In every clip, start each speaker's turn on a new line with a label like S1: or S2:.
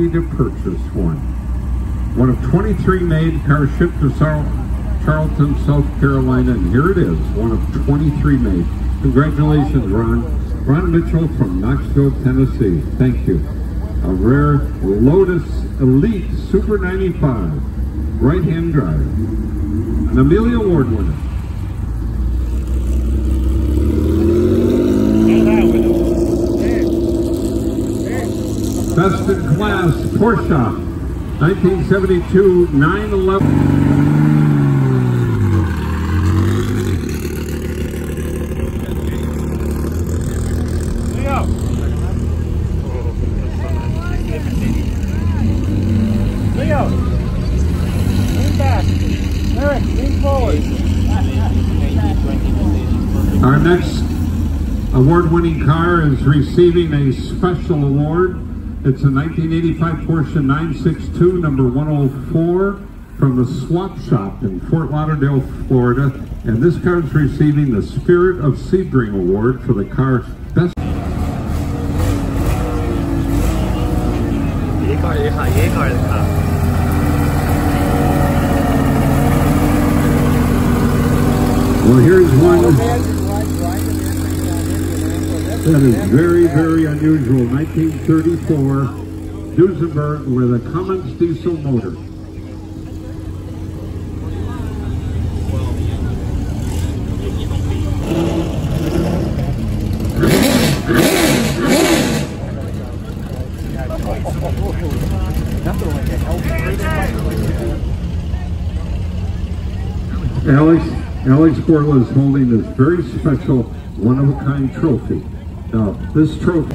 S1: opportunity to purchase one. One of 23 made, car shipped to Charleston, South Carolina, and here it is, one of 23 made. Congratulations, Ron. Ron Mitchell from Knoxville, Tennessee. Thank you. A rare Lotus Elite Super 95 right-hand drive. An Amelia Award winner. Best in Class Porsche 1972 911.
S2: Leo, lean back. Eric, lean forward.
S1: Our next award-winning car is receiving a special award. It's a 1985 Porsche 962, number 104, from the Swap Shop in Fort Lauderdale, Florida. And this car is receiving the Spirit of Sebring Award for the car's best. Well, here's one that is very, very unusual. 1934 Duesenberg with a Cummins diesel motor. Alex Borla is holding this very special one-of-a-kind trophy. Now, this trophy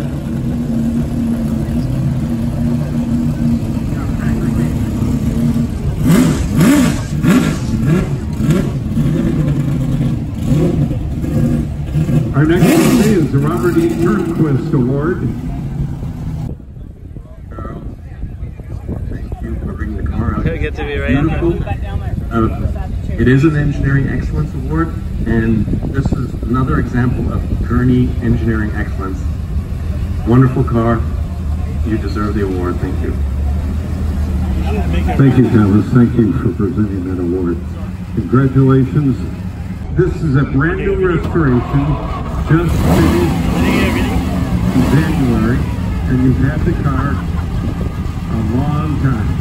S1: our next trophy is the Robert E. Turnquist Award.
S3: Thank you for bringing the car out.
S2: Get to be right
S3: Beautiful. It is an Engineering Excellence Award, and this is another example of Gurney Engineering Excellence. Wonderful car. You deserve the award. Thank you.
S1: Thank you, Thomas. Thank you for presenting that award. Congratulations. This is a brand new restoration, just finished in January, and you've had the car a long time.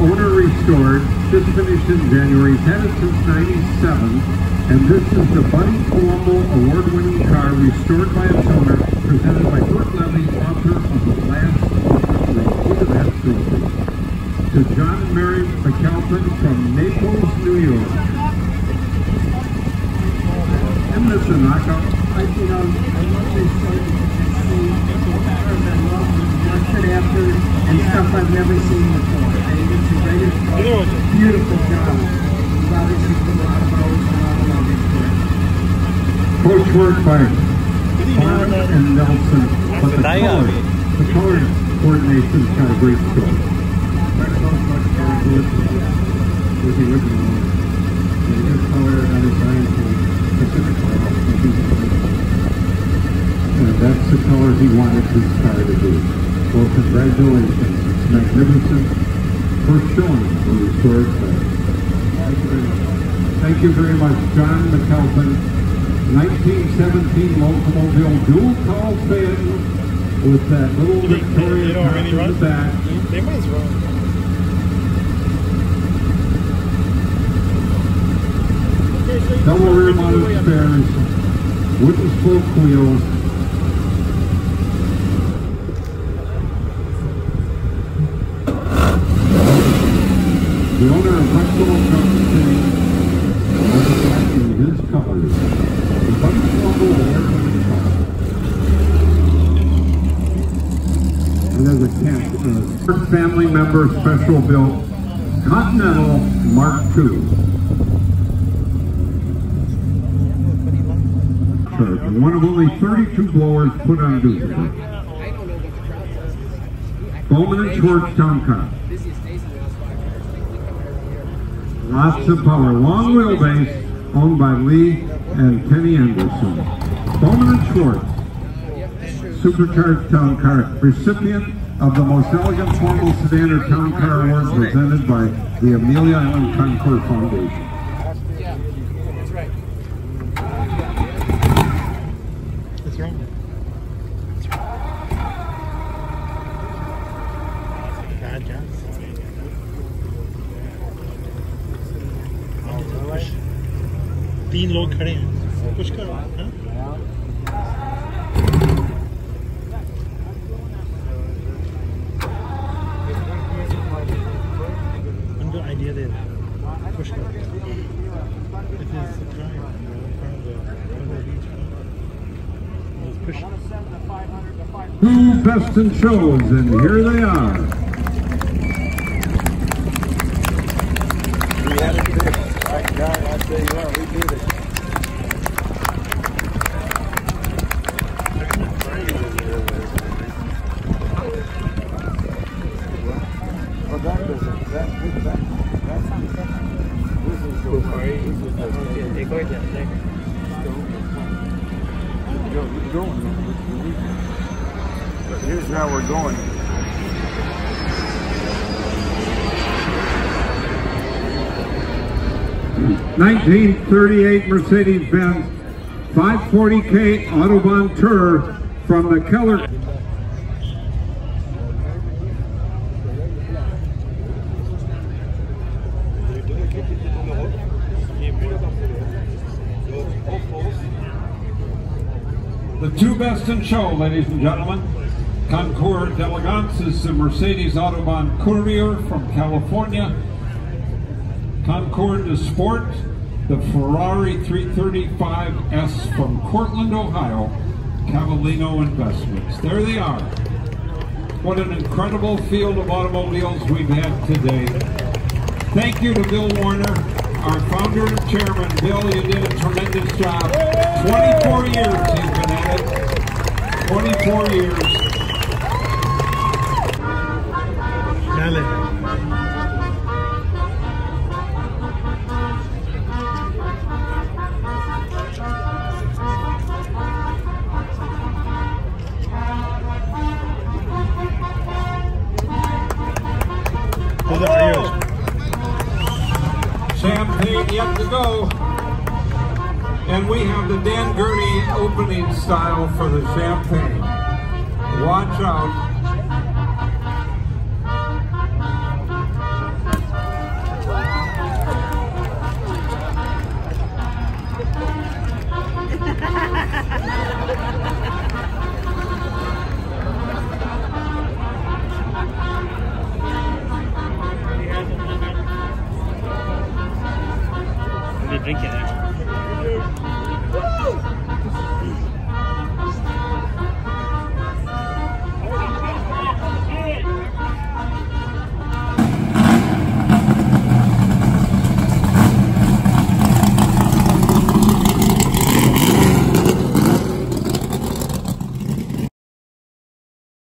S1: Owner restored, just finished in January, he's had it since '97, and this is the Buddy Colombo award-winning car restored by its owner, presented by Burt Levy, author of The Last Road. Look at that trophy. To John and Mary McAlpin from Naples, New York. Isn't this a knockout?
S4: I love this story and watched it after and stuff I've never seen before. I think it's the greatest, beautiful job. We've obviously put a lot of hours and a lot of love into it.
S1: Coach work by Farnham and Nelson, but the color coordination's got a great story. With the original one. His color and design for Pacific color. And that's the color he wanted his car to be. Well, congratulations. It's magnificent. First showing of the restored car. Thank you very much, John McAlpin. 1917 Locomobile dual call fan with that little Victoria top in the back.
S2: They might as well.
S1: Double rear mounted spares, wooden spoke wheels. The owner of Huxtable Company in his colors. The Buddy Colombo award-winning car. And there's a first family member special built Continental Mark II. And one of only 32 blowers put on Duesenberg. Bowman and Schwartz Town Car. Lots of power. Long wheelbase, owned by Lee and Kenny Anderson. Bowman and Schwartz. supercharged town car, recipient of the most elegant formal sedan or town car award presented by the Amelia Island Concours Foundation.
S2: Yeah, that's right. What's wrong? God, John. Push 3 लोग खड़े हैं push करो हाँ? उनको idea they push करो It is a drive from the beach. Push.
S1: Two best in shows, and here they are.
S5: We had it fixed. God, I tell you what, we did it. Well, that doesn't. That this is You're going. But here's how we're going.
S1: (1938) Mercedes-Benz 540K Autobahn Tour from the Keller. The two best in show, ladies and gentlemen. Concours d'Elegance is the Mercedes Autobahn Courier from California. Concours de Sport, the Ferrari 335S from Cortland, Ohio, Cavallino Investments. There they are. What an incredible field of automobiles we've had today. Thank you to Bill Warner, our founder and chairman. Bill, you did a tremendous job. 24 years he's been at it. 24 years. Champagne yet to go. And we have the Dan Gurney opening style for the champagne. Watch out.
S2: Drink it.